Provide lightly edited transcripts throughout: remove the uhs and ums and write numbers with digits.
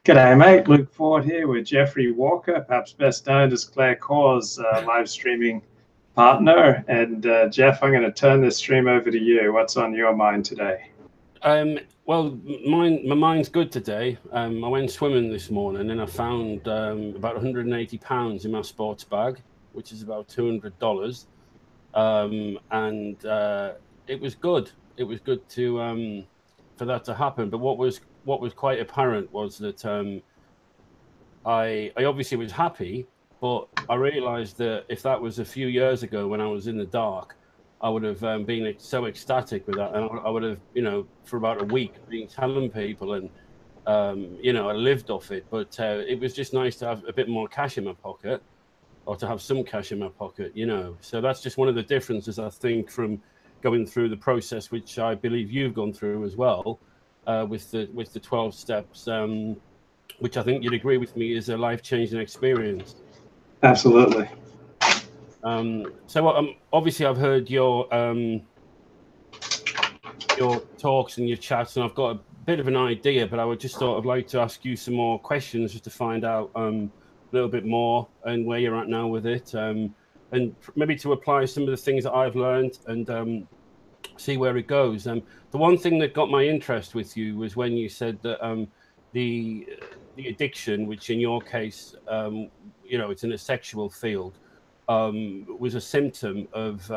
G'day, mate. Luke Ford here with Jeffrey Walker, perhaps best known as Claire Corr's live streaming partner. And Jeff, I'm going to turn this stream over to you. What's on your mind today? Well, my mind's good today. I went swimming this morning and I found about 180 pounds in my sports bag, which is about $200. And it was good. It was good to for that to happen. But what was quite apparent was that I obviously was happy, but I realized that if that was a few years ago when I was in the dark, I would have been so ecstatic with that, and I would have, for about a week been telling people, and I lived off it. But it was just nice to have a bit more cash in my pocket, or to have some cash in my pocket, So that's just one of the differences, I think, from going through the process, which I believe you've gone through as well, with the 12 steps, which I think you'd agree with me is a life-changing experience. Absolutely. So obviously I've heard your talks and your chats, and I've got a bit of an idea, but I would just sort of like to ask you some more questions just to find out a little bit more and where you're at now with it, and maybe to apply some of the things that I've learned and see where it goes. The one thing that got my interest with you was when you said that the addiction, which in your case, it's in a sexual field, was a symptom of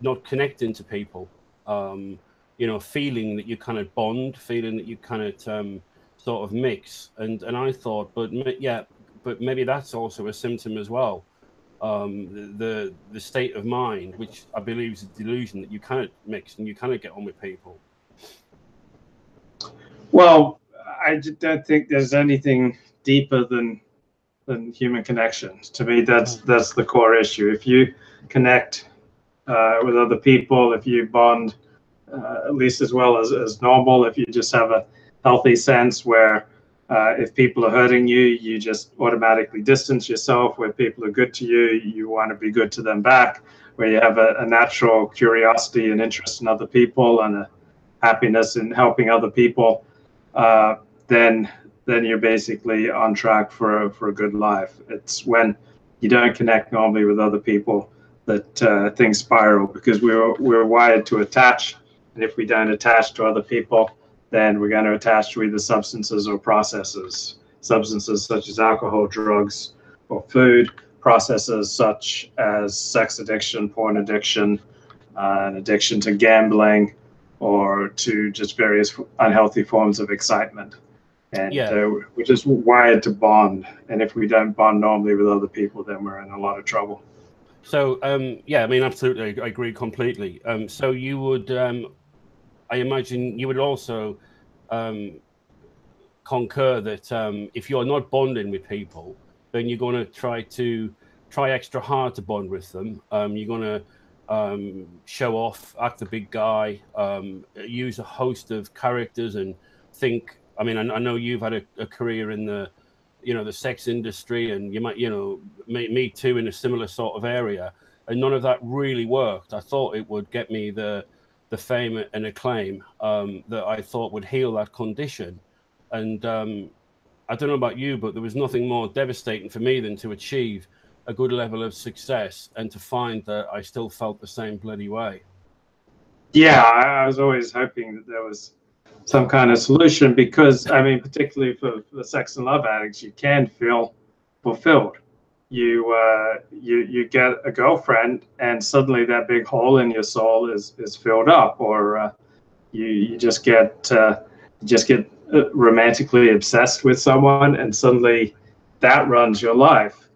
not connecting to people, feeling that you kind of bond, feeling that you kind of sort of mix. And I thought, but maybe that's also a symptom as well. The state of mind, which I believe is a delusion, that you kind of mix and you kind of get on with people. Well, I don't think there's anything deeper than human connection. To me, that's the core issue. If you connect with other people, if you bond at least as well as normal, if you just have a healthy sense where if people are hurting you, you just automatically distance yourself. Where people are good to you, you want to be good to them back. Where you have a natural curiosity and interest in other people and a happiness in helping other people, then you're basically on track for a good life. It's when you don't connect normally with other people that things spiral, because we're wired to attach, and if we don't attach to other people, then we're going to attach to either substances or processes. Substances such as alcohol, drugs, or food. Processes such as sex addiction, porn addiction, an addiction to gambling, or to just various unhealthy forms of excitement. And we're just wired to bond. And if we don't bond normally with other people, then we're in a lot of trouble. So, absolutely, I agree completely. So you would, I imagine you would also concur that if you're not bonding with people, then you're going to try extra hard to bond with them. You're going to show off, act the big guy, use a host of characters and think. I mean, I know you've had a career in the sex industry, and you might, me too, in a similar sort of area, and none of that really worked. I thought it would get me the fame and acclaim that I thought would heal that condition. And I don't know about you, but there was nothing more devastating for me than to achieve a good level of success and to find that I still felt the same bloody way. Yeah, I was always hoping that there was some kind of solution, because I mean, particularly for the sex and love addicts, you can feel fulfilled. You get a girlfriend, and suddenly that big hole in your soul is filled up, or you just get romantically obsessed with someone, and suddenly that runs your life.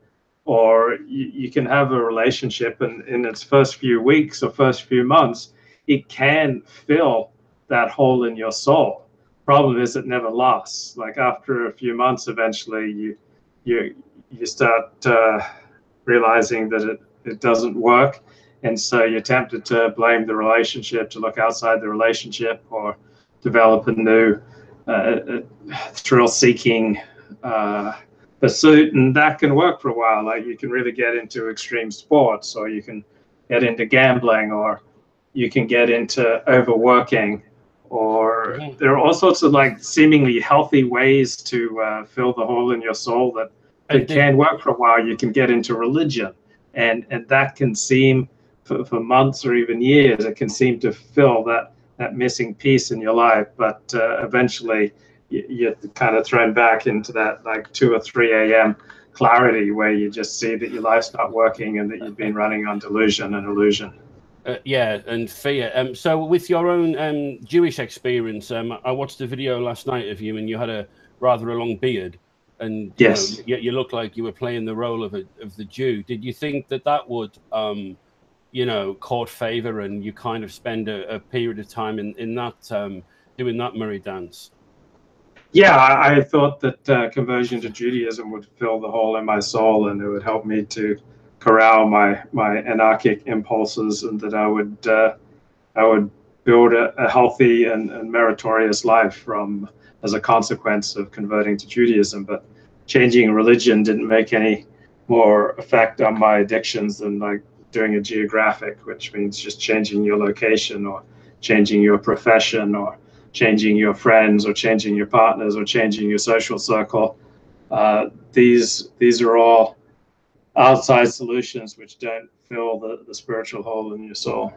Or you can have a relationship, and in its first few weeks or first few months, it can fill that hole in your soul. Problem is, it never lasts. Like after a few months, eventually you start realizing that it doesn't work, and so you're tempted to blame the relationship, to look outside the relationship, or develop a new thrill-seeking pursuit, and that can work for a while. Like you can really get into extreme sports, or you can get into gambling, or you can get into overworking, or there are all sorts of like seemingly healthy ways to fill the hole in your soul that can work for a while. You can get into religion, and that can seem for months or even years, it can seem to fill that missing piece in your life, but eventually you're kind of thrown back into that like 2 or 3 a.m. clarity where you just see that your life's not working and that you've been running on delusion and illusion. Yeah, and fear. So with your own Jewish experience, I watched a video last night of you, and you had a rather long beard, and yes, you looked like you were playing the role of the Jew. Did you think that would court favor, and you kind of spend a period of time in that doing that Murray dance? Yeah, I thought that conversion to Judaism would fill the hole in my soul, and it would help me to corral my anarchic impulses, and that I would build a healthy and meritorious life as a consequence of converting to Judaism. But changing religion didn't make any more effect on my addictions than like doing a geographic, which means just changing your location or changing your profession or changing your friends or changing your partners or changing your social circle. These are all outside solutions which don't fill the spiritual hole in your soul.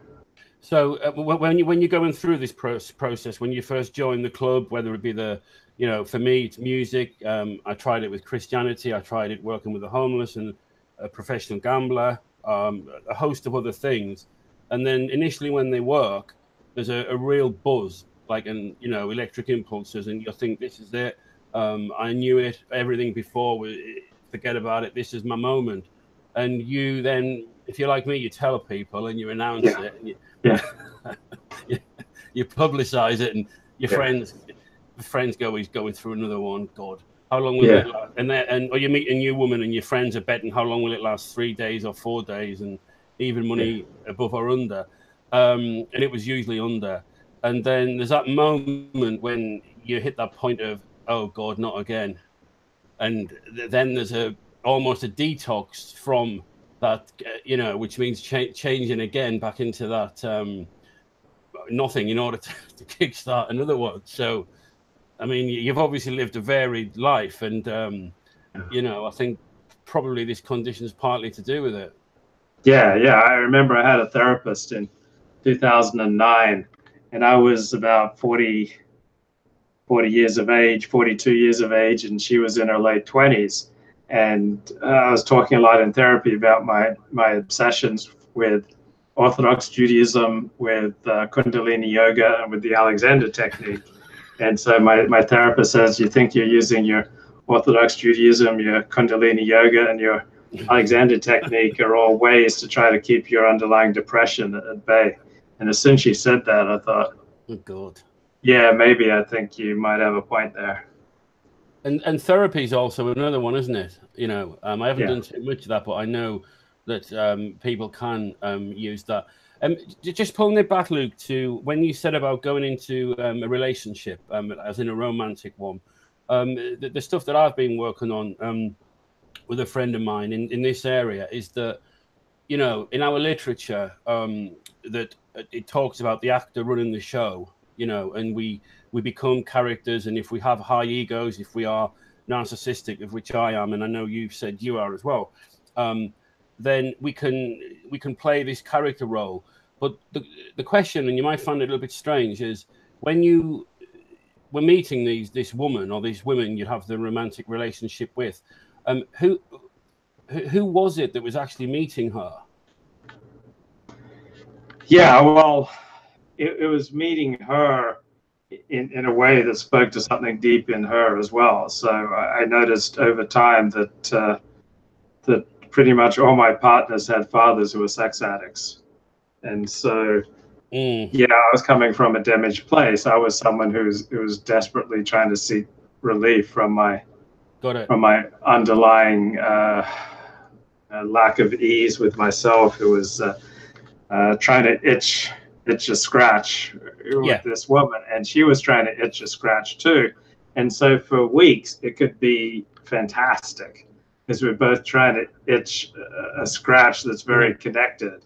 So when you're going through this process, when you first joined the club, whether it be for me it's music, I tried it with Christianity, I tried it working with the homeless and a professional gambler, a host of other things, and then initially when they work, there's a real buzz, like electric impulses, and you think this is it. I knew it. Everything before, forget about it. This is my moment. And you then, if you're like me, you tell people and you announce it, and you publicize it, and your friends go, he's going through another one. God, how long will it last? Or you meet a new woman and your friends are betting how long will it last, 3 days or 4 days, and even money above or under. And it was usually under. And then there's that moment when you hit that point of, oh God, not again. And then there's almost a detox from that, which means changing again back into that nothing in order to kickstart another one. So, I mean, you've obviously lived a varied life, and I think probably this condition is partly to do with it. Yeah. I remember I had a therapist in 2009, and I was about 40 years of age, 42 years of age, and she was in her late 20s. And I was talking a lot in therapy about my obsessions with Orthodox Judaism, with Kundalini Yoga, and with the Alexander technique. And so my therapist says, you think you're using your Orthodox Judaism, your Kundalini Yoga, and your Alexander technique are all ways to try to keep your underlying depression at bay. And as soon as she said that, I thought, oh God. Yeah, maybe I think you might have a point there. And therapy is also another one, isn't it? I haven't done too much of that, but I know that people can use that. Just pulling it back, Luke, to when you said about going into a relationship, as in a romantic one, the stuff that I've been working on with a friend of mine in this area is that, in our literature, that it talks about the actor running the show, and we become characters, and if we have high egos, if we are narcissistic, of which I am, and I know you've said you are as well, then we can play this character role. But the question, and you might find it a little bit strange, is when you were meeting this woman or these women you have the romantic relationship with, who was it that was actually meeting her? Yeah, well, it was meeting her in a way that spoke to something deep in her as well. So I noticed over time that pretty much all my partners had fathers who were sex addicts. And so, I was coming from a damaged place. I was someone who was desperately trying to seek relief from my underlying lack of ease with myself, who was trying to itch a scratch with this woman, and she was trying to itch a scratch too. And so for weeks it could be fantastic because we're both trying to itch a scratch that's very connected,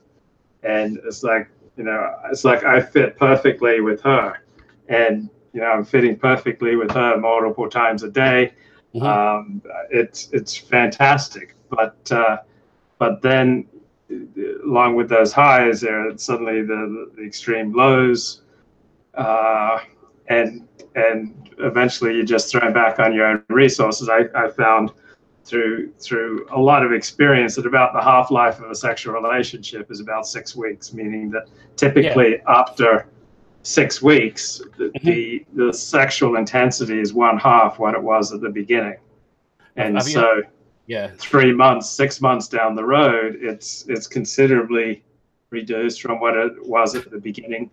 and it's like I fit perfectly with her, and I'm fitting perfectly with her multiple times a day. It's fantastic, but then along with those highs, there are suddenly the extreme lows, and eventually you're just thrown back on your own resources. I found through a lot of experience that about the half-life of a sexual relationship is about 6 weeks, meaning that typically after 6 weeks, the sexual intensity is 1/2 what it was at the beginning. And 3 months, 6 months down the road, it's considerably reduced from what it was at the beginning.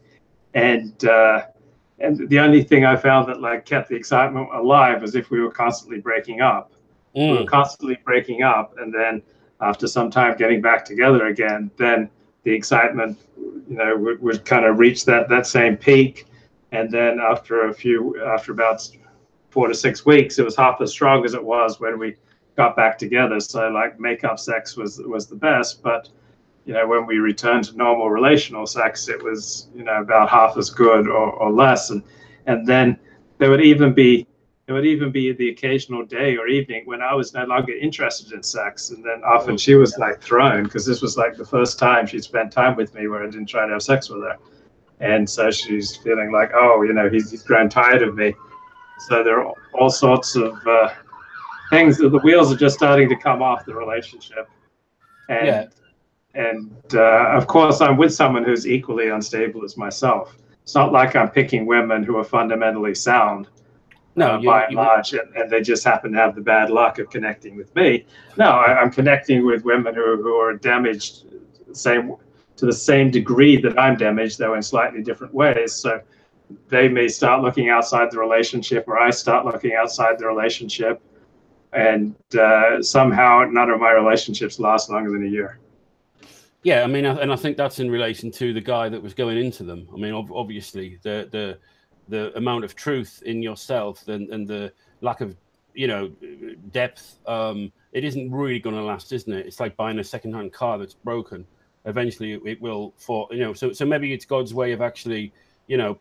And the only thing I found that like kept the excitement alive was if we were constantly breaking up. We were constantly breaking up, and then after some time getting back together again, then the excitement, would kind of reach that same peak. And then after about 4 to 6 weeks, it was half as strong as it was when we got back together. So like makeup sex was the best, but when we returned to normal relational sex, it was about half as good or less. And then there would even be the occasional day or evening when I was no longer interested in sex, and then often she was like thrown, because this was like the first time she'd spent time with me where I didn't try to have sex with her, and so she's feeling like, he's grown tired of me. So there are all sorts of things that the wheels are just starting to come off the relationship, and of course I'm with someone who's equally unstable as myself. It's not like I'm picking women who are fundamentally sound. By and large, and they just happen to have the bad luck of connecting with me. No, I'm connecting with women who are damaged to the same degree that I'm damaged, though in slightly different ways. So they may start looking outside the relationship, or I start looking outside the relationship, and somehow none of my relationships last longer than a year. Yeah, I mean, and I think that's in relation to the guy that was going into them. I mean, obviously, the amount of truth in yourself and the lack of depth, it isn't really going to last, isn't it? It's like buying a second-hand car that's broken. Eventually it will fall, so maybe it's God's way of actually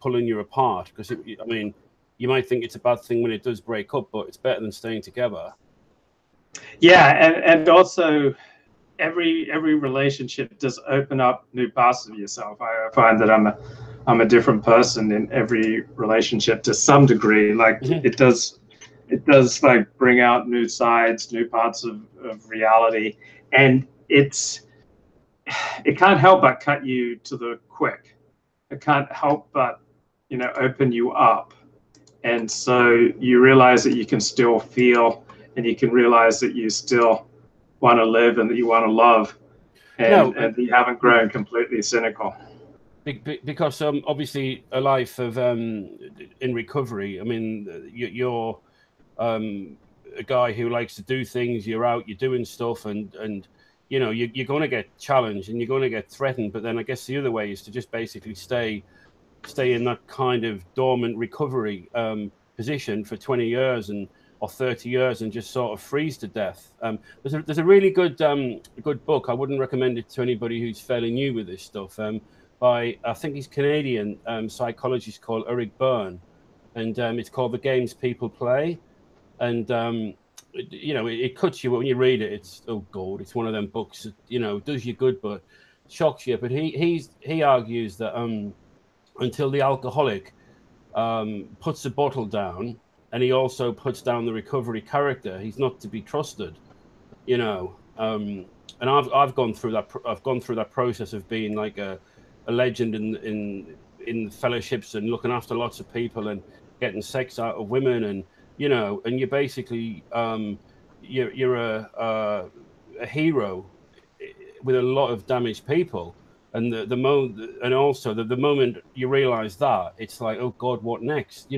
pulling you apart, because I mean, you might think it's a bad thing when it does break up, but it's better than staying together. And also every relationship does open up new parts of yourself. I find that I'm a different person in every relationship to some degree. Like it does like bring out new sides, new parts of reality, and it can't help but cut you to the quick. It can't help but open you up, and so you realize that you can still feel, and you can realize that you still want to live and that you want to love, and you haven't grown completely cynical. Because obviously a life of in recovery. I mean, you're a guy who likes to do things. You're out, you're doing stuff, and you're going to get challenged and you're going to get threatened. But then I guess the other way is to just basically stay in that kind of dormant recovery position for 20 years or 30 years and just sort of freeze to death. There's a really good book. I wouldn't recommend it to anybody who's fairly new with this stuff. By, I think he's Canadian, psychologist called Eric Berne, and it's called The Games People Play. And it cuts you when you read it. It's, oh God, it's one of them books that, does you good but shocks you. But he argues that until the alcoholic puts the bottle down, and he also puts down the recovery character, he's not to be trusted. And I've gone through that. I've gone through that process of being like a legend in fellowships and looking after lots of people and getting sex out of women, and and you're basically you're a hero with a lot of damaged people, and the moment you realize that, it's like, oh God, what next?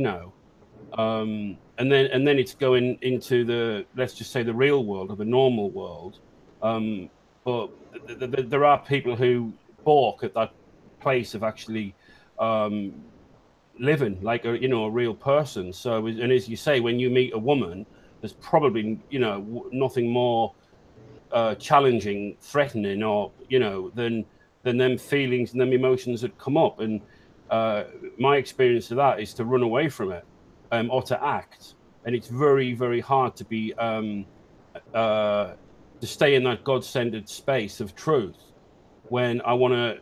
And then it's going into the, let's just say, the real world, or the normal world. But there are people who balk at that place of actually living like a real person. So, and as you say, when you meet a woman, there's probably nothing more challenging, threatening, or than them feelings and them emotions that come up. And my experience of that is to run away from it, or to act. And it's very, very hard to be to stay in that God-centered space of truth when I want to,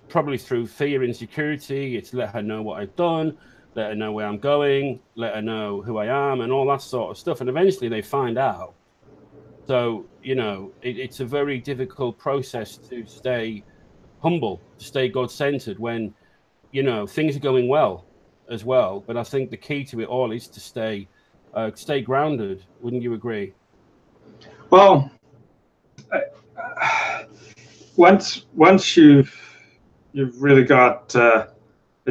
probably through fear, insecurity. It's let her know what I've done, let her know where I'm going, let her know who I am, and all that sort of stuff. And eventually they find out. So, you know, it's a very difficult process to stay humble, to stay God-centered when, you know, things are going well as well. But I think the key to it all is to stay grounded. Wouldn't you agree? Well, once you've really got a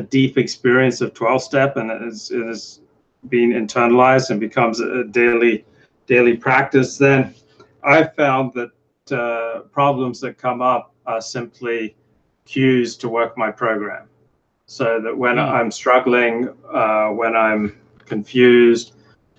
deep experience of 12-step, and it is being internalized and becomes a daily practice, then I've found that problems that come up are simply cues to work my program. So that when I'm struggling, when I'm confused,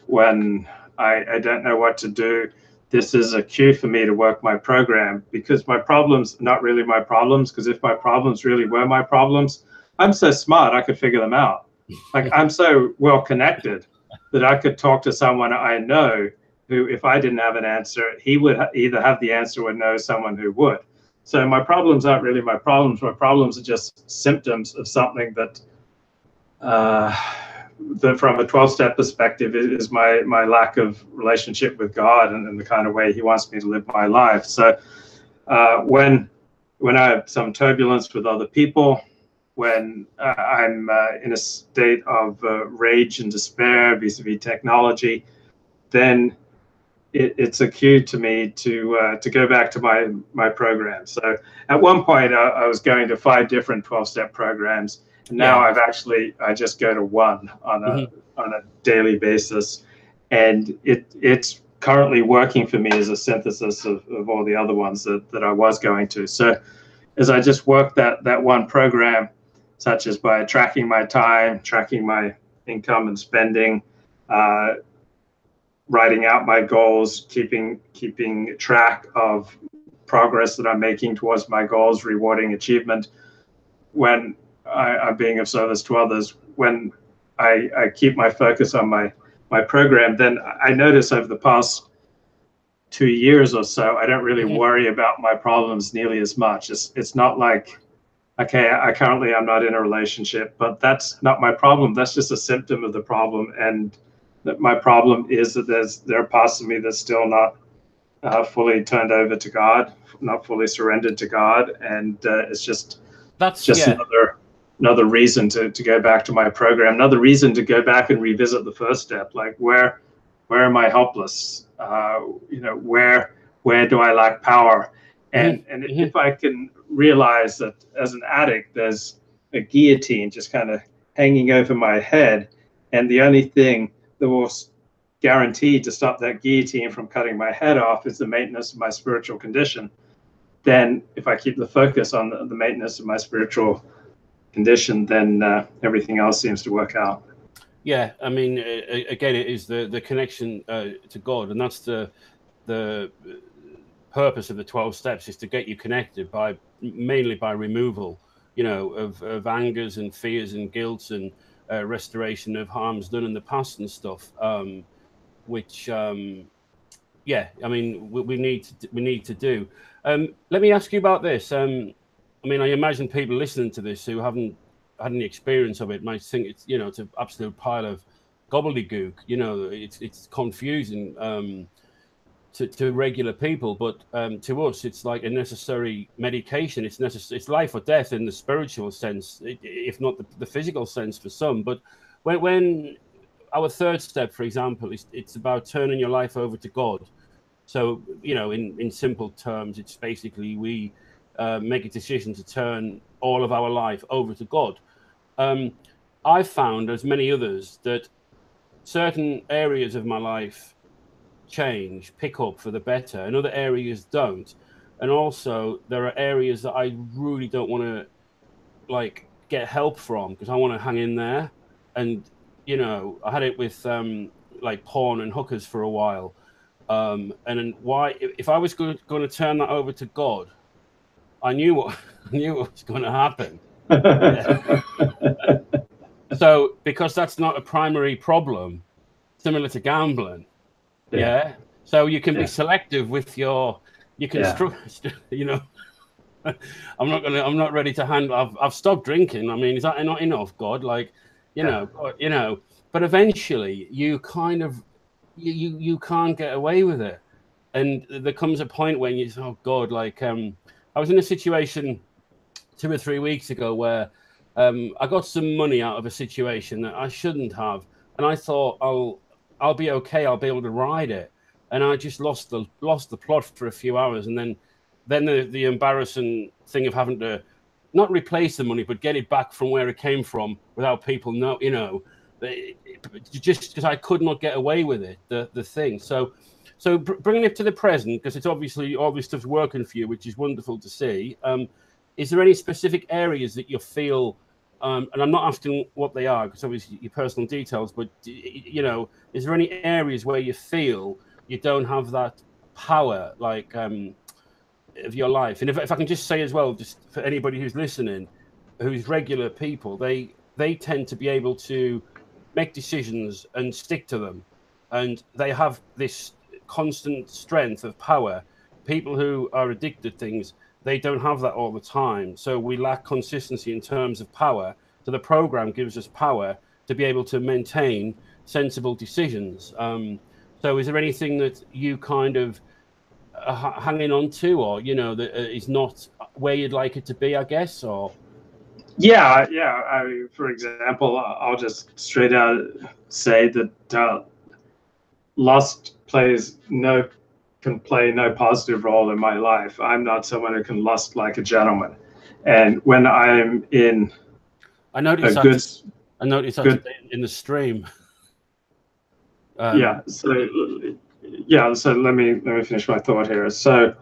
when I don't know what to do, this is a cue for me to work my program, because my problems are not really my problems. Because if my problems really were my problems, I'm so smart I could figure them out. Like, I'm so well connected that I could talk to someone I know who, if I didn't have an answer, he would either have the answer or know someone who would. So my problems aren't really my problems. My problems are just symptoms of something that from a 12-step perspective is my lack of relationship with God and the kind of way he wants me to live my life. So when I have some turbulence with other people, when I'm in a state of rage and despair vis-a-vis technology, then it's a cue to me to go back to my program. So at one point I was going to 5 different 12-step programs. Now I just go to one on a daily basis, and it's currently working for me as a synthesis of all the other ones that I was going to. So as I just work that one program, such as by tracking my time, tracking my income and spending, writing out my goals, keeping track of progress that I'm making towards my goals, rewarding achievement, when I'm being of service to others, when I keep my focus on my program, then I notice over the past 2 years or so, I don't really worry about my problems nearly as much. It's not like, okay, I'm not in a relationship, but that's not my problem. That's just a symptom of the problem. And that my problem is that there are parts of me that's still not fully turned over to God, not fully surrendered to God. And it's just another reason to go back to my program, another reason to go back and revisit the first step. Like, where am I helpless? Where do I lack power? And if I can realize that as an addict, there's a guillotine just kind of hanging over my head, and the only thing that will guarantee to stop that guillotine from cutting my head off is the maintenance of my spiritual condition, then if I keep the focus on the maintenance of my spiritual condition, then everything else seems to work out. Yeah, I mean, again, it is the connection to God, and that's the purpose of the 12 steps, is to get you connected mainly by removal, of angers and fears and guilt, and restoration of harms done in the past and stuff. Which, I mean, we need to do. Let me ask you about this. I mean, I imagine people listening to this who haven't had any experience of it might think it's an absolute pile of gobbledygook. It's confusing to regular people, but to us, it's like a necessary medication. It's life or death in the spiritual sense, if not the physical sense for some. But when our third step, for example, it's about turning your life over to God. So, in simple terms, it's basically we make a decision to turn all of our life over to God. I've found, as many others, that certain areas of my life pick up for the better, and other areas don't. And also, there are areas that I really don't want to get help from, because I want to hang in there. And I had it with porn and hookers for a while. And then if I was going to turn that over to God, I knew what was going to happen. So because that's not a primary problem, similar to gambling, yeah. So you can be selective with your, you can, you know. I'm not ready to handle. I've stopped drinking. I mean, is that not enough, God? Like, you know. But eventually, you kind of, you can't get away with it, and there comes a point when you say, oh God, like, I was in a situation 2 or 3 weeks ago where I got some money out of a situation that I shouldn't have, and I thought I'll be okay. I'll be able to ride it, and I just lost the plot for a few hours, and then the embarrassing thing of having to not replace the money, but get it back from where it came from without people know, you know, just because I could not get away with it, the thing. So bringing it to the present, because it's obviously all this stuff's working for you, which is wonderful to see. Is there any specific areas that you feel, and I'm not asking what they are, because obviously your personal details, but, you know, is there any areas where you feel you don't have that power, like, of your life? And if I can just say as well, just for anybody who's listening, who's regular people, they tend to be able to make decisions and stick to them, and they have this constant strength of power. People who are addicted to things, they don't have that all the time, so we lack consistency in terms of power. So the program gives us power to be able to maintain sensible decisions. So is there anything that you kind of hanging on to, or, you know, that is not where you'd like it to be, I guess? Or for example, I'll just straight out say that lust can play no positive role in my life. I'm not someone who can lust like a gentleman, and when I'm in, I noticed that in the stream. So let me finish my thought here. So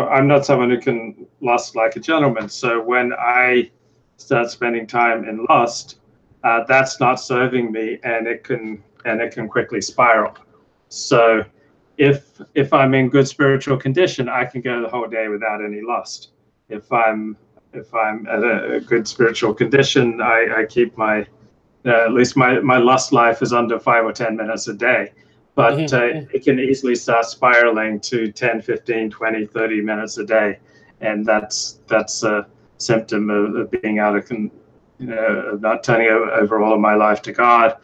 I'm not someone who can lust like a gentleman. So when I start spending time in lust, that's not serving me, and it can quickly spiral. So if I'm in good spiritual condition, I can go the whole day without any lust. If I'm at a good spiritual condition, I keep my at least my lust life is under 5 or 10 minutes a day. But it can easily start spiraling to 10, 15, 20, 30 minutes a day. And that's a symptom of being out of, of not turning over all of my life to God.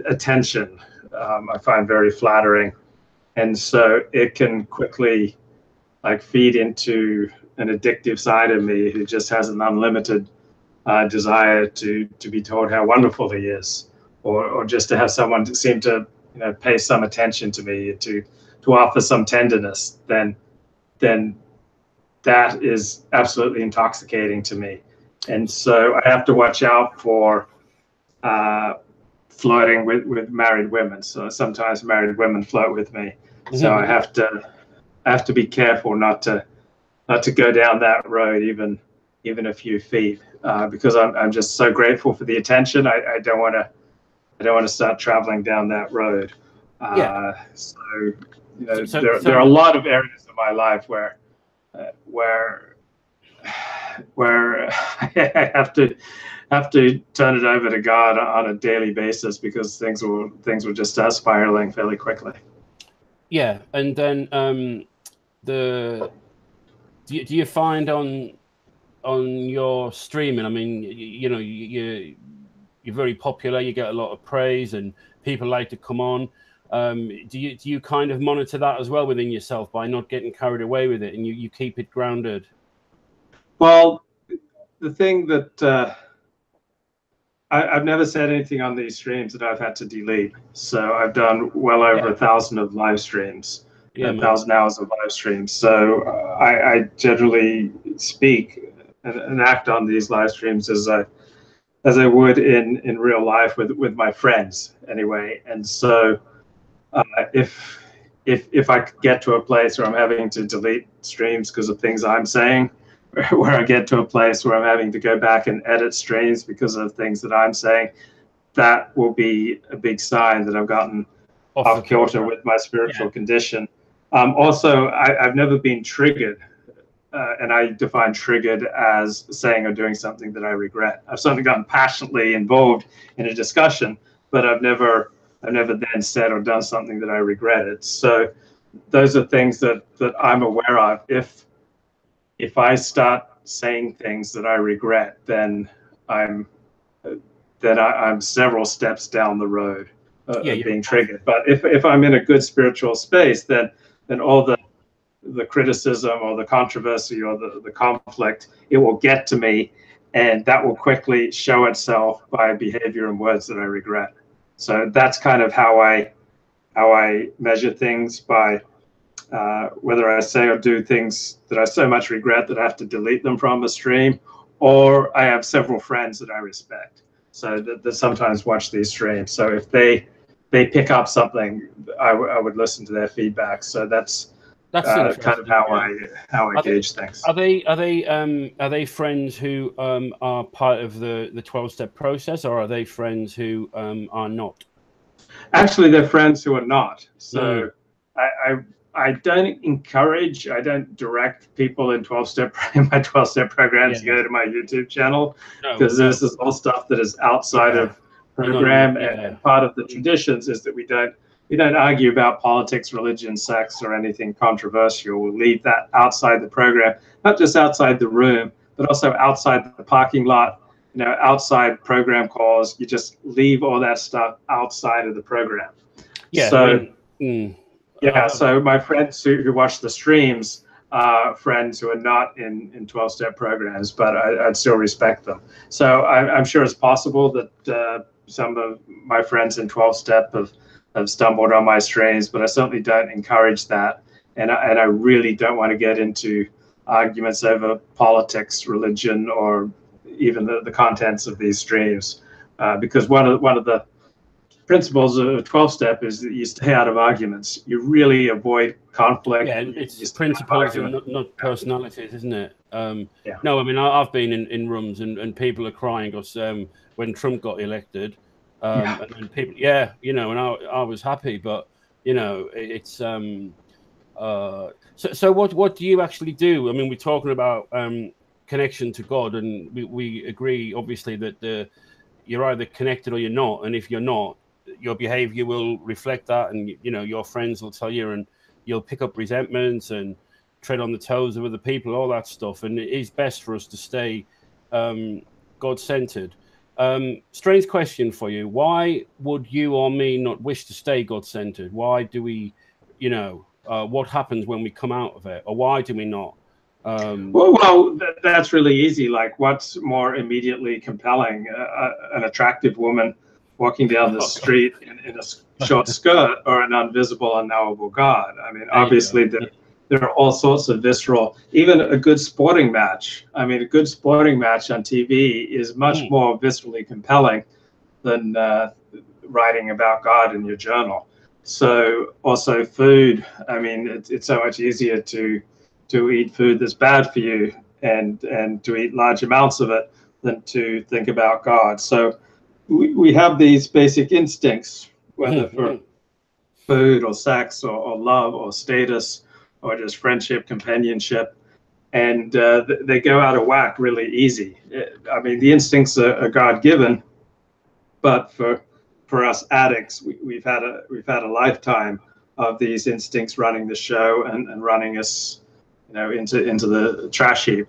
Attention, I find very flattering. And so it can quickly feed into an addictive side of me who just has an unlimited desire to be told how wonderful he is. Or just to have someone to seem to pay some attention to me, to offer some tenderness, then that is absolutely intoxicating to me. And so I have to watch out for flirting with married women. So sometimes married women flirt with me. So I have to be careful not to go down that road even a few feet, because I'm just so grateful for the attention. I don't want to start traveling down that road. There are a lot of areas of my life where I have to turn it over to God on a daily basis, because things will just start spiraling fairly quickly. Yeah, and then do you find on your streaming? I mean, you're very popular. You get a lot of praise, and people like to come on. Do you kind of monitor that as well within yourself by not getting carried away with it, and you keep it grounded? Well, the thing that I've never said anything on these streams that I've had to delete. So I've done well over 1,000 of live streams, 1,000 hours of live streams. So I generally speak and act on these live streams as I would in real life with my friends anyway. And so if I get to a place where I'm having to delete streams because of things I'm saying, where I get to a place where I'm having to go back and edit streams because of things that I'm saying, that will be a big sign that I've gotten off kilter with my spiritual condition. Also, I've never been triggered and I define triggered as saying or doing something that I regret. I've certainly gotten passionately involved in a discussion, but I've never then said or done something that I regretted. So those are things that I'm aware of. If I start saying things that I regret, then I'm several steps down the road of being triggered. But if I'm in a good spiritual space, then all the criticism or the controversy or the conflict, it will get to me, and that will quickly show itself by behavior and words that I regret. So that's kind of how I measure things, by whether I say or do things that I so much regret that I have to delete them from a stream, or I have several friends that I respect, so that sometimes watch these streams. So if they pick up something, I would listen to their feedback. So that's kind of how I gauge things. Are they friends who are part of the 12-step process, or are they friends who are not? Actually, they're friends who are not. So I don't encourage, I don't direct people in my 12-step program to go to my YouTube channel, because this is all stuff that is outside of program. And part of the traditions is that we don't argue about politics, religion, sex, or anything controversial. We'll leave that outside the program, not just outside the room, but also outside the parking lot, outside program calls. You just leave all that stuff outside of the program. Yeah. So, so my friends who watch the streams are friends who are not in 12-step programs, but I'd still respect them. So I'm sure it's possible that some of my friends in 12-step have stumbled on my streams, but I certainly don't encourage that. And I really don't want to get into arguments over politics, religion, or even the contents of these streams, because one of the principles of 12-step is that you stay out of arguments. You really avoid conflict. Yeah, it's principles and not personalities, isn't it? No, I mean, I've been in rooms and people are crying because when Trump got elected, and people, and I was happy, but it's so what do you actually do? I mean, we're talking about connection to God, and we agree obviously that you're either connected or you're not, and if you're not, your behavior will reflect that, and your friends will tell you, and you'll pick up resentments and tread on the toes of other people, all that stuff. And it is best for us to stay God-centered. Strange question for you. Why would you or me not wish to stay God-centered? Why do we, what happens when we come out of it, or why do we not? That's really easy. Like, what's more immediately compelling? An attractive woman walking down the street in a short skirt, or an invisible, unknowable God? I mean, obviously, there are all sorts of visceral, even a good sporting match. I mean, a good sporting match on TV is much more viscerally compelling than writing about God in your journal. So also food. I mean, it's so much easier to eat food that's bad for you and to eat large amounts of it than to think about God. So we have these basic instincts, whether for food or sex or love or status or just friendship, companionship, and they go out of whack really easy. I mean, the instincts are God-given, but for us addicts, we've had a lifetime of these instincts running the show and running us, into the trash heap.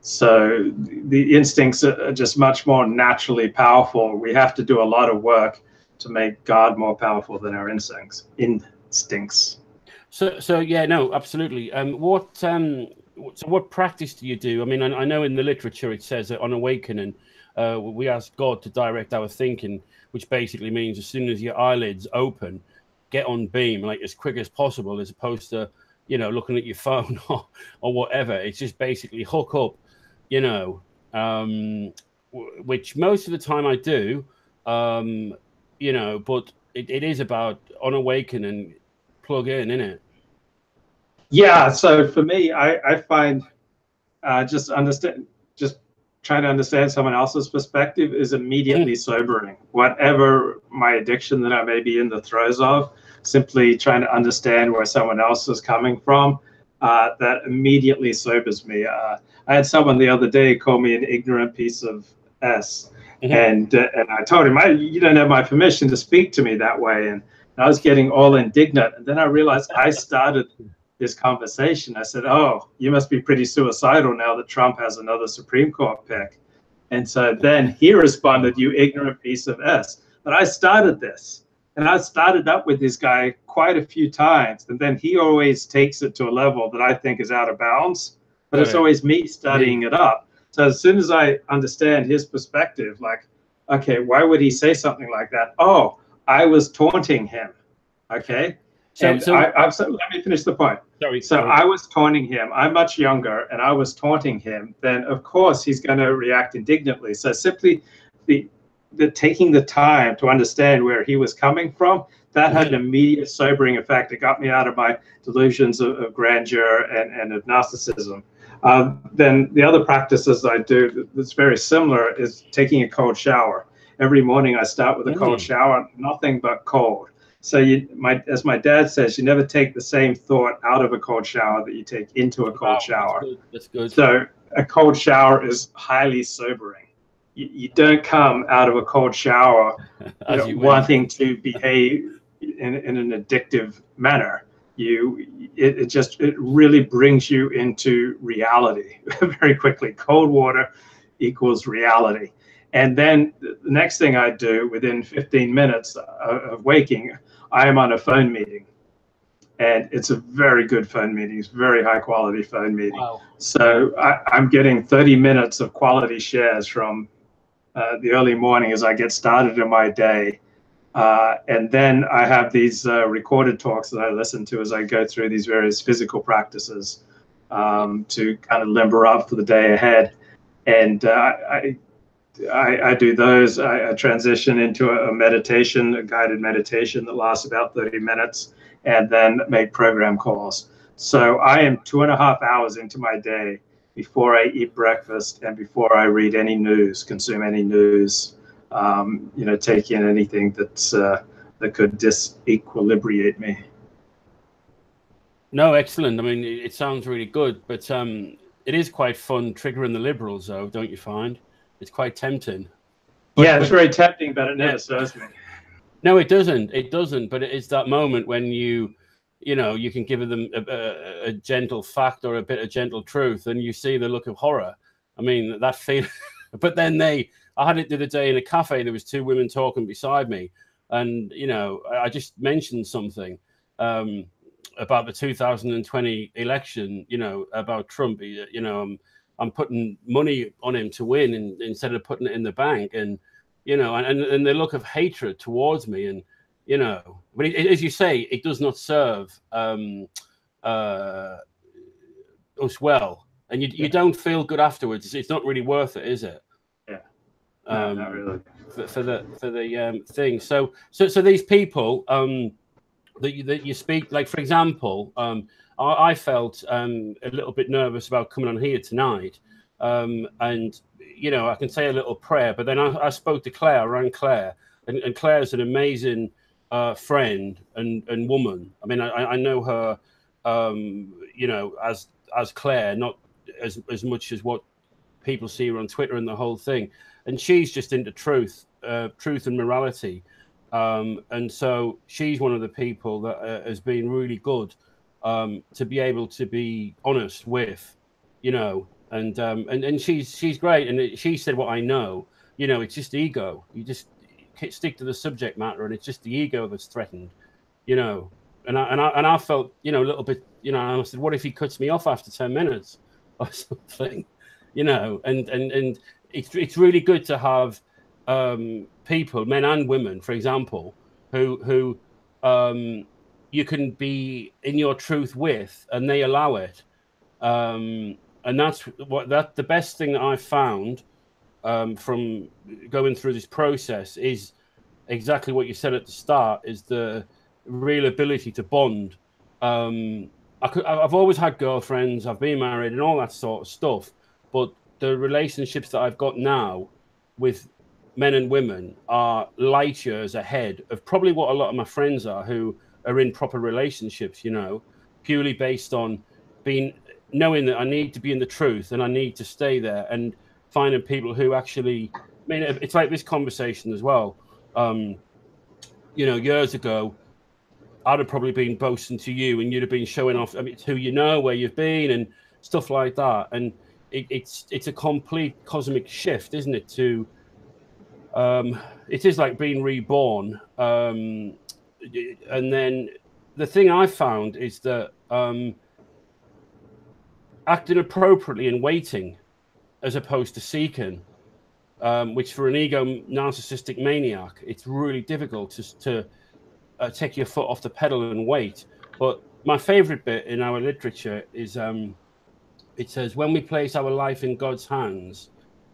So the instincts are just much more naturally powerful. We have to do a lot of work to make God more powerful than our instincts. So yeah, no, absolutely. What practice do you do? I mean, I know in the literature it says that on awakening, we ask God to direct our thinking, which basically means as soon as your eyelids open, get on beam like as quick as possible, as opposed to looking at your phone or whatever. It's just basically hook up, which most of the time I do, but it is about on awakening, plug in, isn't it? Yeah. So for me, I find just trying to understand someone else's perspective is immediately sobering. Whatever my addiction that I may be in the throes of, simply trying to understand where someone else is coming from that immediately sobers me. I had someone the other day call me an ignorant piece of S. And I told him, you don't have my permission to speak to me that way. And I was getting all indignant. And then I realized I started this conversation. I said, oh, you must be pretty suicidal now that Trump has another Supreme Court pick. And so then he responded, you ignorant piece of S. But I started this. And I started up with this guy quite a few times. And then he always takes it to a level that I think is out of bounds. But it's always me studying it up. So as soon as I understand his perspective, like, okay, why would he say something like that? Oh, I was taunting him. Okay. So let me finish the point. Sorry. I was taunting him. I'm much younger, and I was taunting him. Then, of course, he's going to react indignantly. So simply the taking the time to understand where he was coming from, that had an immediate sobering effect. It got me out of my delusions of grandeur and of narcissism. Then the other practices I do that's very similar is taking a cold shower. Every morning I start with a cold shower, nothing but cold. So as my dad says, you never take the same thought out of a cold shower that you take into a cold shower. That's good. So a cold shower is highly sobering. You don't come out of a cold shower wanting to behave in an addictive manner. It really brings you into reality very quickly. Cold water equals reality. And then the next thing I do within 15 minutes of waking, I am on a phone meeting. And it's a very good phone meeting. It's a very high quality phone meeting. Wow. So I'm getting 30 minutes of quality shares from the early morning as I get started in my day. And then I have these recorded talks that I listen to as I go through these various physical practices to kind of limber up for the day ahead. And I do those. I transition into a meditation, a guided meditation that lasts about 30 minutes, and then make program calls. So I am 2.5 hours into my day before I eat breakfast and before I read any news, consume any news, take in anything that could disequilibrate me. No, excellent. I mean, it sounds really good, but it is quite fun triggering the liberals, though, don't you find? It's quite tempting. It's very tempting, but it never serves me. No, it doesn't. It doesn't. But it's that moment when you can give them a gentle fact or a bit of gentle truth, and you see the look of horror. I mean, that feeling. But then I had it the other day in a cafe. There was 2 women talking beside me, and I just mentioned something about the 2020 election. About Trump. I'm putting money on him to win, instead of putting it in the bank, and and the look of hatred towards me, and but as you say, it does not serve us well, and you don't feel good afterwards. It's not really worth it, is it? Yeah, no, not really. For the thing. So these people that you speak, like for example, I felt a little bit nervous about coming on here tonight, and I can say a little prayer, but then I spoke to Claire. I rang Claire, and Claire's an amazing friend and woman. I mean, I know her, as Claire, not as much as what people see her on Twitter and the whole thing. And she's just into truth and morality, and so she's one of the people that has been really good. To be able to be honest with, and she's great. And she said what I know, it's just ego. You just stick to the subject matter, and it's just the ego that's threatened, And I felt, a little bit, I said, what if he cuts me off after 10 minutes or something, And it's really good to have people, men and women, for example, who you can be in your truth with, and they allow it. And that's the best thing that I've found from going through this process is exactly what you said at the start, is the real ability to bond. I've always had girlfriends, I've been married and all that sort of stuff, but the relationships that I've got now with men and women are light years ahead of probably what a lot of my friends are who are in proper relationships, purely based on, being knowing that I need to be in the truth and I need to stay there, and finding people who actually, I mean, it's like this conversation as well. You know, years ago, I'd have probably been boasting to you, and you'd have been showing off, I mean, it's who you know, where you've been, and stuff like that. And it's a complete cosmic shift, isn't it? To it is like being reborn. And then the thing I found is that acting appropriately and waiting, as opposed to seeking, which for an ego narcissistic maniac, it's really difficult to take your foot off the pedal and wait. But my favorite bit in our literature is it says, when we place our life in God's hands,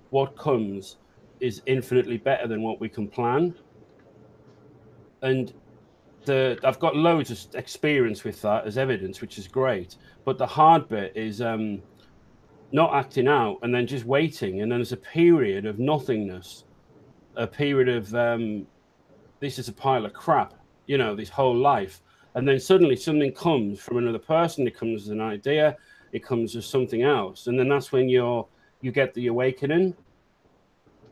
what comes is infinitely better than what we can plan. And I've got loads of experience with that as evidence, which is great. But the hard bit is not acting out and then just waiting. And then there's a period of nothingness, a period of this is a pile of crap, you know, this whole life. And then suddenly something comes from another person. It comes as an idea. It comes as something else. And then that's when you get the awakening,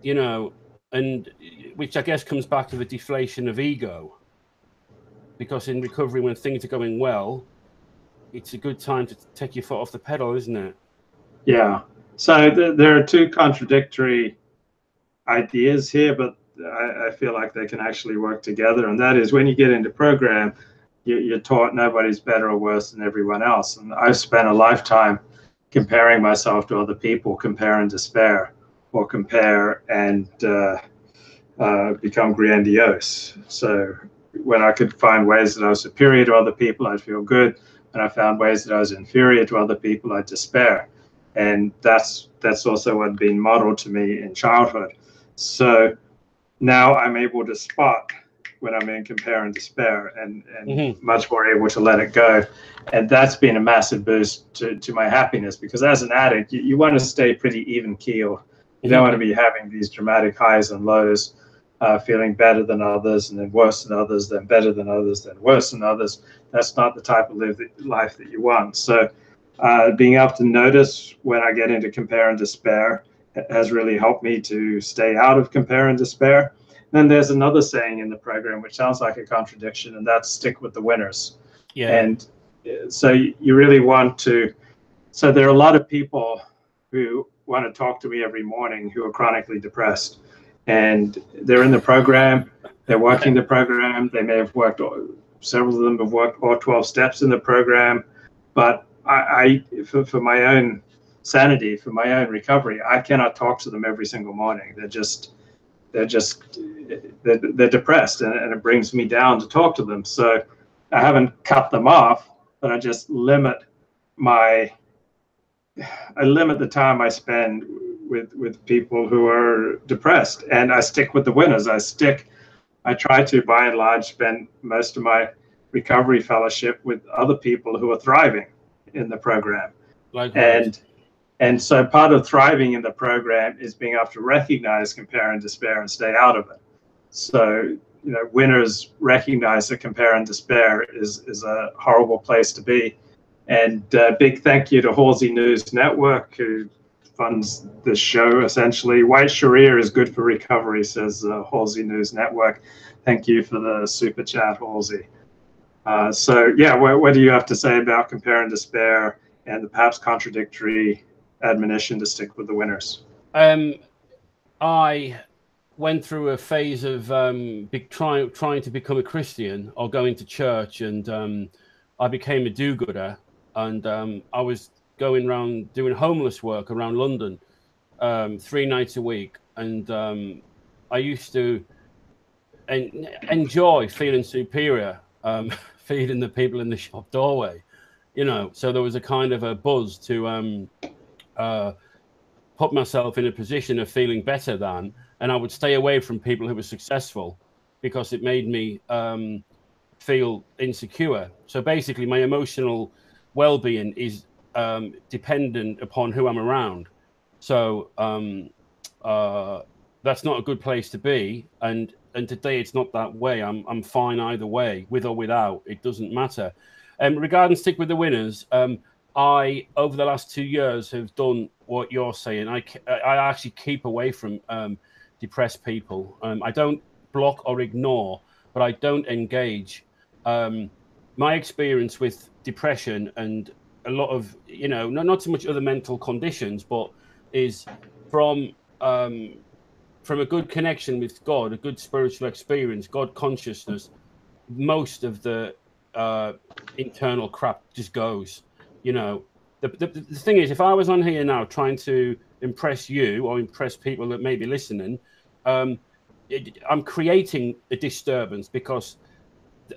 you know, and which I guess comes back to the deflation of ego. Because in recovery, when things are going well, it's a good time to take your foot off the pedal, isn't it? Yeah. So there are two contradictory ideas here, but I feel like they can actually work together. And that is, when you get into program, you're taught nobody's better or worse than everyone else. And I've spent a lifetime comparing myself to other people, compare and despair, or compare and become grandiose. So when I could find ways that I was superior to other people, I'd feel good. When I found ways that I was inferior to other people, I'd despair. And that's also what had been modeled to me in childhood. So now I'm able to spot when I'm in compare and despair, and much more able to let it go. And that's been a massive boost to my happiness, because as an addict, you want to stay pretty even keel. You don't want to be having these dramatic highs and lows, feeling better than others, and then worse than others, then better than others, then worse than others. That's not the type of life that you want. So being able to notice when I get into compare and despair has really helped me to stay out of compare and despair. Then there's another saying in the program, which sounds like a contradiction, and that's stick with the winners. Yeah. And so you really want to, so there are a lot of people who want to talk to me every morning who are chronically depressed. And they're in the program, they're working the program, they may have worked, several of them have worked all 12 steps in the program. But for my own sanity, for my own recovery, I cannot talk to them every single morning. They're depressed, and it brings me down to talk to them. So I haven't cut them off, but I just limit the time I spend with people who are depressed, and I stick with the winners. I try to, by and large, spend most of my recovery fellowship with other people who are thriving in the program. Likewise. And so part of thriving in the program is being able to recognize compare and despair and stay out of it. So, you know, winners recognize that compare and despair is a horrible place to be. And big thank you to Halsey News Network, who funds this show, essentially. White Sharia is good for recovery, says Halsey News Network. Thank you for the super chat, Halsey. So, yeah, what do you have to say about compare and despair and the perhaps contradictory admonition to stick with the winners? I went through a phase of trying to become a Christian or going to church, and I became a do-gooder, and I was going around doing homeless work around London 3 nights a week, and I used to enjoy feeling superior, feeding the people in the shop doorway, you know. So there was a kind of a buzz to put myself in a position of feeling better than, and I would stay away from people who were successful because it made me feel insecure. So basically my emotional well-being is dependent upon who I'm around. So that's not a good place to be. And today it's not that way. I'm fine either way, with or without. It doesn't matter. Regarding stick with the winners, over the last 2 years, have done what you're saying. I actually keep away from depressed people. I don't block or ignore, but I don't engage. My experience with depression and a lot of, you know, not so much other mental conditions, but is from a good connection with God, a good spiritual experience, God consciousness. Most of the internal crap just goes. You know, the thing is, if I was on here now trying to impress you or impress people that may be listening, I'm creating a disturbance, because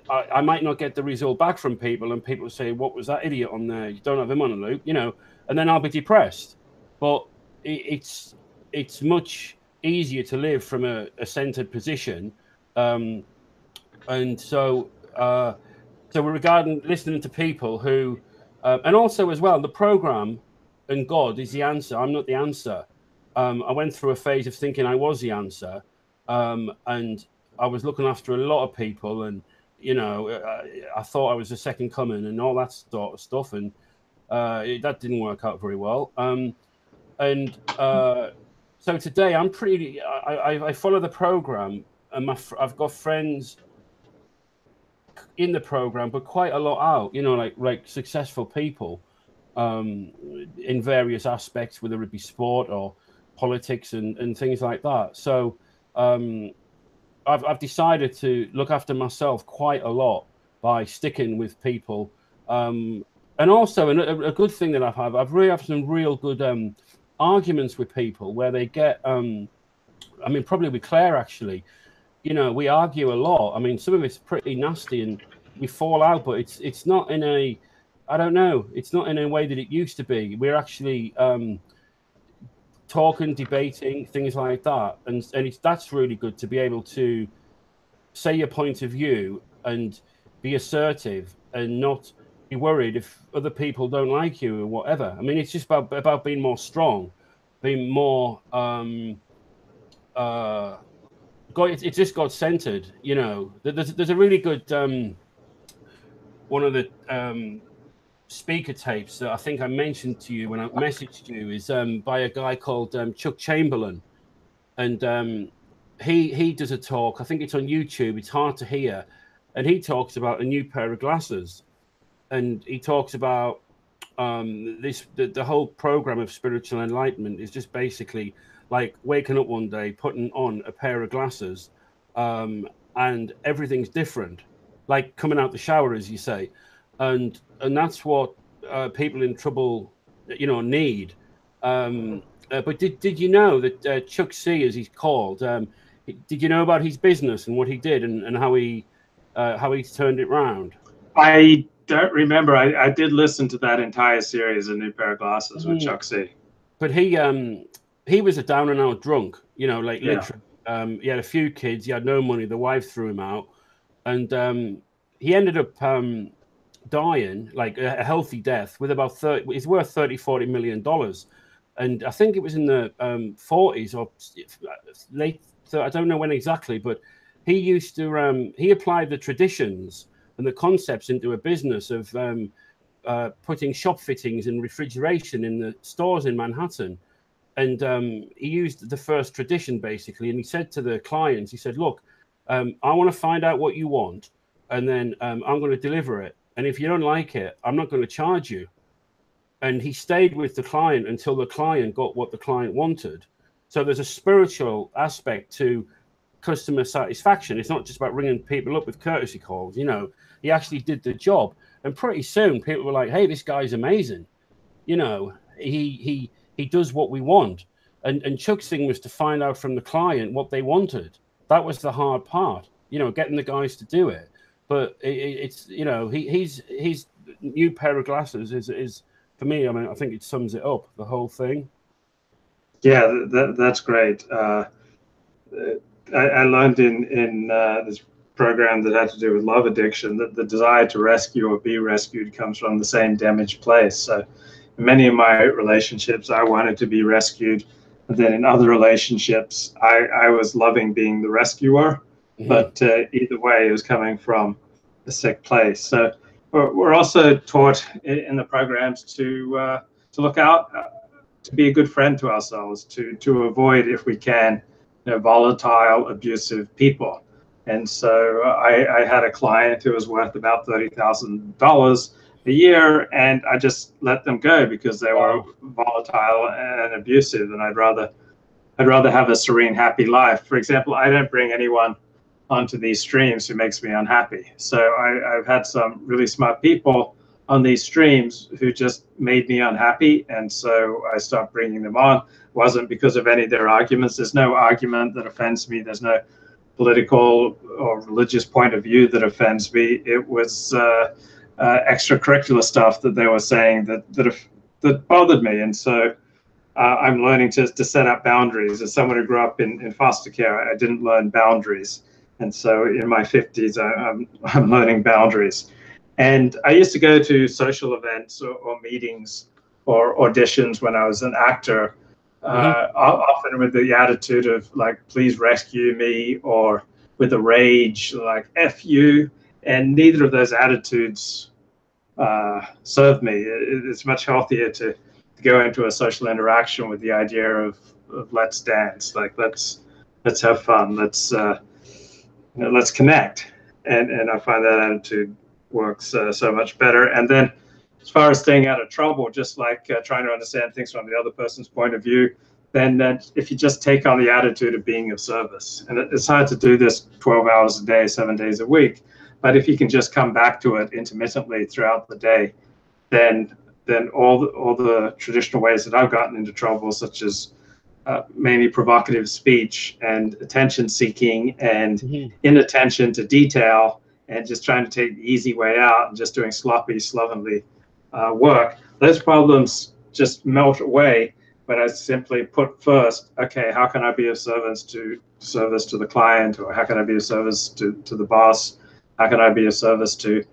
I might not get the result back from people, and people say, "What was that idiot on there? You don't have him on a loop," you know, and then I'll be depressed. But it's much easier to live from a centered position, and so we're regarding listening to people who, and also as well, the program and God is the answer. I'm not the answer. I went through a phase of thinking I was the answer, and I was looking after a lot of people, and you know, I thought I was the second coming and all that sort of stuff, and that didn't work out very well. So today I'm pretty. I follow the program, and I've got friends in the program, but quite a lot out. You know, like successful people in various aspects, whether it be sport or politics and things like that. So I've decided to look after myself quite a lot by sticking with people, and also a good thing that I've really had some real good arguments with people where they get. I mean, probably with Claire actually. You know, we argue a lot. I mean, some of it's pretty nasty, and we fall out, but it's not in a, I don't know, it's not in a way that it used to be. We're actually talking, debating, things like that, and that's really good to be able to say your point of view and be assertive and not be worried if other people don't like you or whatever. I mean, it's just about being more strong, being more God, it's just God-centered, you know. There's a really good one of the speaker tapes that I think I mentioned to you when I messaged you is by a guy called Chuck Chamberlain, and he does a talk. I think it's on YouTube. It's hard to hear, and he talks about a new pair of glasses, and he talks about the whole program of spiritual enlightenment is just basically like waking up one day, putting on a pair of glasses, and everything's different, like coming out the shower, as you say, and that's what people in trouble, you know, need. But did you know that Chuck C, as he's called, did you know about his business and what he did and how he turned it round? I don't remember. I did listen to that entire series, A New Pair of Glasses, with Chuck C. But he was a down and out drunk, you know, like literally. He had a few kids. He had no money. The wife threw him out, and he ended up dying like a healthy death with about 30. He's worth $30-40 million, and I think it was in the 40s or late. I don't know when exactly, but he used to he applied the traditions and the concepts into a business of putting shop fittings and refrigeration in the stores in Manhattan. And he used the first tradition, basically. And he said to the clients, he said, look, I want to find out what you want, and then I'm going to deliver it. And if you don't like it, I'm not going to charge you. And he stayed with the client until the client got what the client wanted. So there's a spiritual aspect to customer satisfaction. It's not just about ringing people up with courtesy calls. You know, he actually did the job. And pretty soon people were like, hey, this guy's amazing. You know, he does what we want. And Chuck's thing was to find out from the client what they wanted. That was the hard part, you know, getting the guys to do it. But it's, you know, his new pair of glasses is for me, I mean, I think it sums it up, the whole thing. Yeah, that's great. I learned in this program that had to do with love addiction that the desire to rescue or be rescued comes from the same damaged place. So in many of my relationships, I wanted to be rescued. And then in other relationships, I was loving being the rescuer. Mm-hmm. But either way, it was coming from a sick place. So we're also taught in the programs to look out, to be a good friend to ourselves, to avoid, if we can, volatile, abusive people. And so I had a client who was worth about $30,000 a year, and I just let them go because they were volatile and abusive, and I'd rather have a serene, happy life. For example, I don't bring anyone onto these streams who makes me unhappy. So I've had some really smart people on these streams who just made me unhappy, and so I stopped bringing them on. It wasn't because of any of their arguments. There's no argument that offends me. There's no political or religious point of view that offends me. It was extracurricular stuff that they were saying that bothered me, and so I'm learning to set up boundaries. As someone who grew up in foster care, I didn't learn boundaries, and so in my 50s, I'm learning boundaries. And I used to go to social events or meetings or auditions when I was an actor, often with the attitude of like, please rescue me, or with a rage like F you. And neither of those attitudes served me. It's much healthier to go into a social interaction with the idea of let's dance, like let's have fun, let's connect, and I find that attitude works so much better. And then as far as staying out of trouble, just like trying to understand things from the other person's point of view, then if you just take on the attitude of being of service, and it's hard to do this 12 hours a day, 7 days a week, but if you can just come back to it intermittently throughout the day, then all the traditional ways that I've gotten into trouble, such as mainly provocative speech and attention seeking and inattention to detail and just trying to take the easy way out and just doing sloppy, slovenly work, those problems just melt away when I simply put first, okay, how can I be of service to the client, or how can I be of service to the boss? How can I be of service to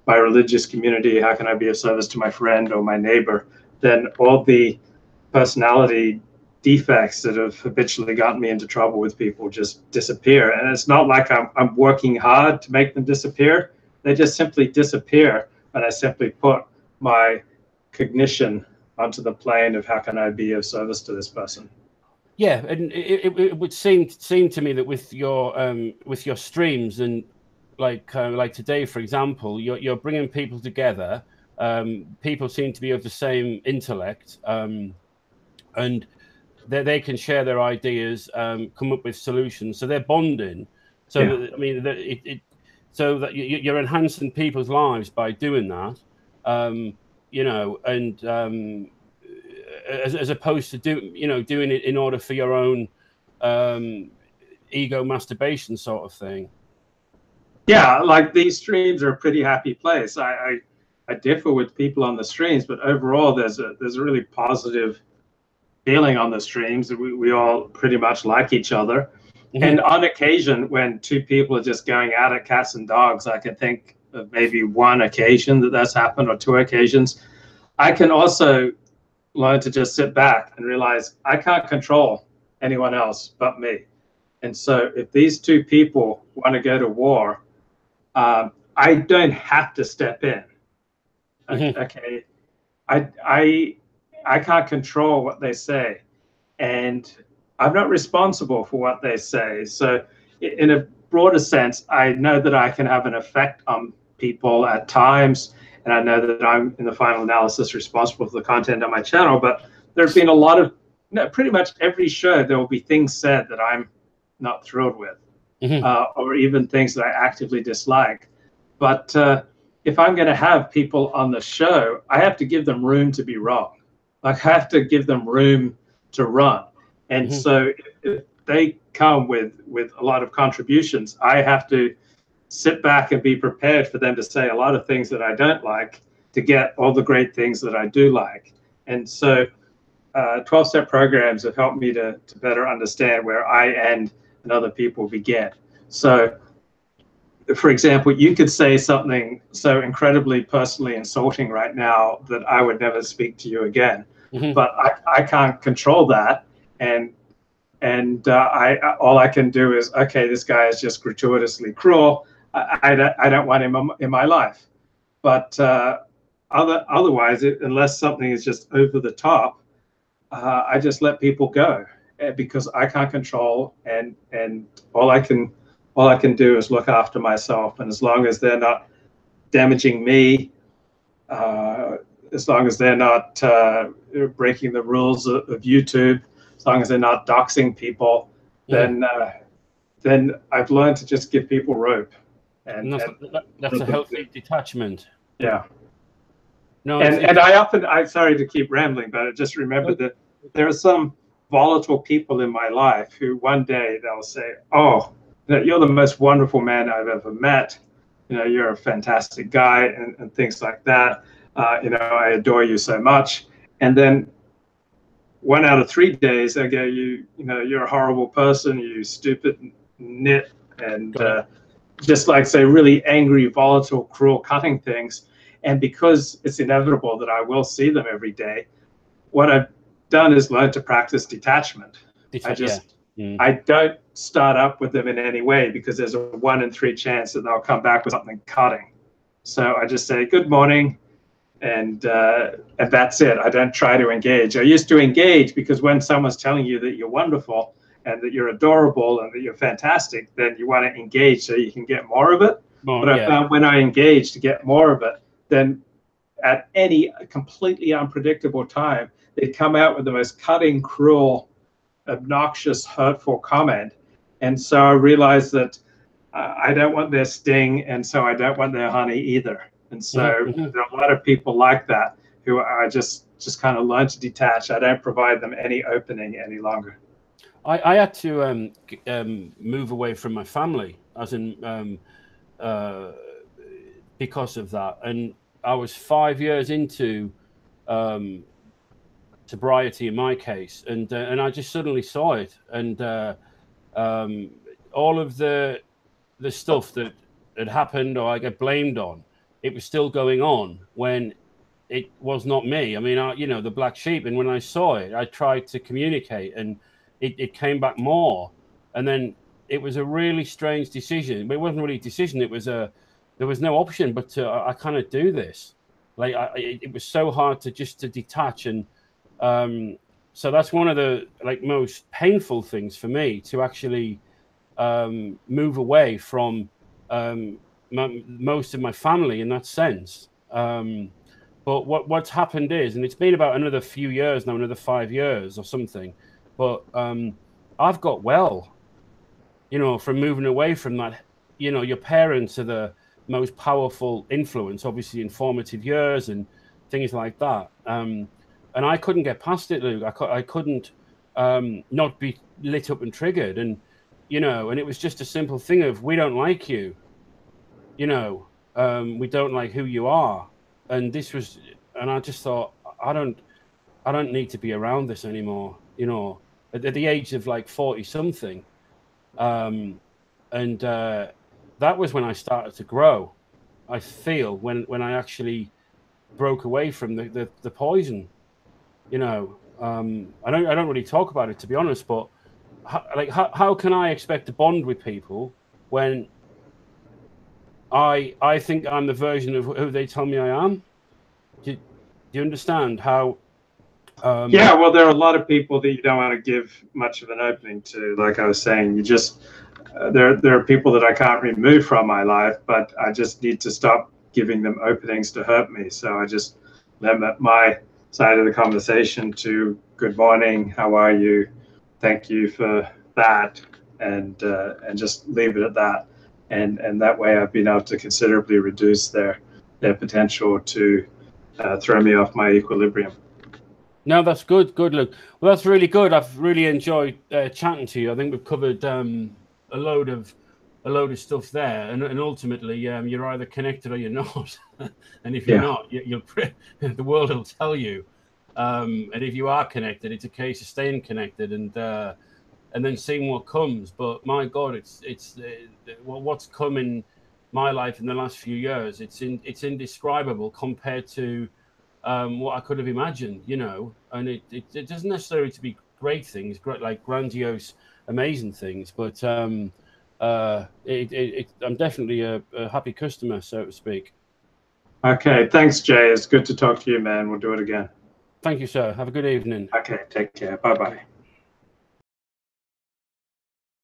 my religious community? How can I be of service to my friend or my neighbor? Then all the personality defects that have habitually gotten me into trouble with people just disappear. And it's not like I'm working hard to make them disappear. They just simply disappear when I simply put my cognition onto the plane of how can I be of service to this person. Yeah, and it would seem to me that with your streams, and like today, for example, you're bringing people together. People seem to be of the same intellect, and they can share their ideas, come up with solutions. So they're bonding. So yeah. I mean, so that you're enhancing people's lives by doing that, and as opposed to doing it in order for your own ego masturbation sort of thing. Yeah, like these streams are a pretty happy place. I differ with people on the streams, but overall there's a really positive feeling on the streams. We all pretty much like each other. Mm-hmm. And on occasion, when two people are just going out at cats and dogs, I can think of maybe one occasion that's happened, or two occasions. I can also learn to just sit back and realize I can't control anyone else but me. And so if these two people want to go to war, I don't have to step in. Mm-hmm. Okay, I can't control what they say, and I'm not responsible for what they say. So in a broader sense, I know that I can have an effect on people at times, and I know that I'm, in the final analysis, responsible for the content on my channel. But there have been a lot of, pretty much every show, there will be things said that I'm not thrilled with, mm-hmm. Or even things that I actively dislike. But if I'm going to have people on the show, I have to give them room to be wrong. Like, I have to give them room to run. And mm-hmm. so if they come with a lot of contributions, I have to sit back and be prepared for them to say a lot of things that I don't like to get all the great things that I do like. And so 12-step programs have helped me to better understand where I end and other people begin. So, for example, you could say something so incredibly personally insulting right now that I would never speak to you again. Mm-hmm. But I can't control that. And all I can do is, okay, this guy is just gratuitously cruel. I don't want him in my life. But otherwise, unless something is just over the top, I just let people go because I can't control, and all I can do is look after myself. And as long as they're not damaging me, as long as they're not breaking the rules of YouTube, as long as they're not doxing people, then I've learned to just give people rope. And that's a healthy detachment. Yeah. No, and I'm sorry to keep rambling, but I just remembered that there are some volatile people in my life who one day they'll say, "Oh, you're the most wonderful man I've ever met. You're a fantastic guy," and things like that. I adore you so much. And then 1 out of 3 days, I go, you're a horrible person, you stupid nit, and just like say really angry, volatile, cruel, cutting things. And because it's inevitable that I will see them every day, what I've done is learn to practice detachment. I don't start up with them in any way because there's a 1 in 3 chance that they'll come back with something cutting. So I just say, good morning, and that's it. I don't try to engage. I used to engage because when someone's telling you that you're wonderful and that you're adorable and that you're fantastic, then you want to engage so you can get more of it. I found when I engage to get more of it, then at any completely unpredictable time, they come out with the most cutting, cruel, obnoxious, hurtful comment. And so I realized that I don't want their sting, and so I don't want their honey either. And so there are a lot of people like that who I just kind of learn to detach. I don't provide them any opening any longer. I had to move away from my family, as in because of that. And I was 5 years into sobriety in my case, and I just suddenly saw it, and all of the stuff that had happened or I get blamed on, it was still going on when it was not me. I mean, the black sheep. And when I saw it, I tried to communicate, and it came back more. And then it was a really strange decision. But it wasn't really a decision. It was there was no option but to I kind of do this. Like it was so hard to detach, and so that's one of the most painful things for me, to actually move away from most of my family in that sense. But what's happened is, and it's been about another few years now, another 5 years or something, but I've got well, from moving away from that. Your parents are the most powerful influence, obviously in formative years and things like that. And I couldn't get past it, Luke. I couldn't not be lit up and triggered. And, and it was just a simple thing of, we don't like you, we don't like who you are. And and I just thought, I don't need to be around this anymore, at the age of 40 something. And that was when I started to grow. I feel when I actually broke away from the poison, I don't really talk about it, to be honest, but how can I expect to bond with people when I think I'm the version of who they tell me I am? Do you understand how? Yeah, well, there are a lot of people that you don't want to give much of an opening to. Like I was saying, you just there are people that I can't remove from my life, but I just need to stop giving them openings to hurt me. So I just limit my side of the conversation to good morning, how are you, thank you for that, and just leave it at that. And that way I've been able to considerably reduce their potential to throw me off my equilibrium. No, that's good, Luke. Well, that's really good. I've really enjoyed chatting to you. I think we've covered a load of stuff there, and ultimately, you're either connected or you're not. And if you're not, you'll the world will tell you. And if you are connected, it's a case of staying connected and then seeing what comes. But my God, it's what's come in my life in the last few years. It's indescribable compared to what I could have imagined, and it doesn't necessarily to be great things, like grandiose, amazing things, but I'm definitely a happy customer, so to speak. Okay, thanks, Jay. It's good to talk to you, man. We'll do it again. Thank you, sir. Have a good evening. Okay, take care. Bye-bye.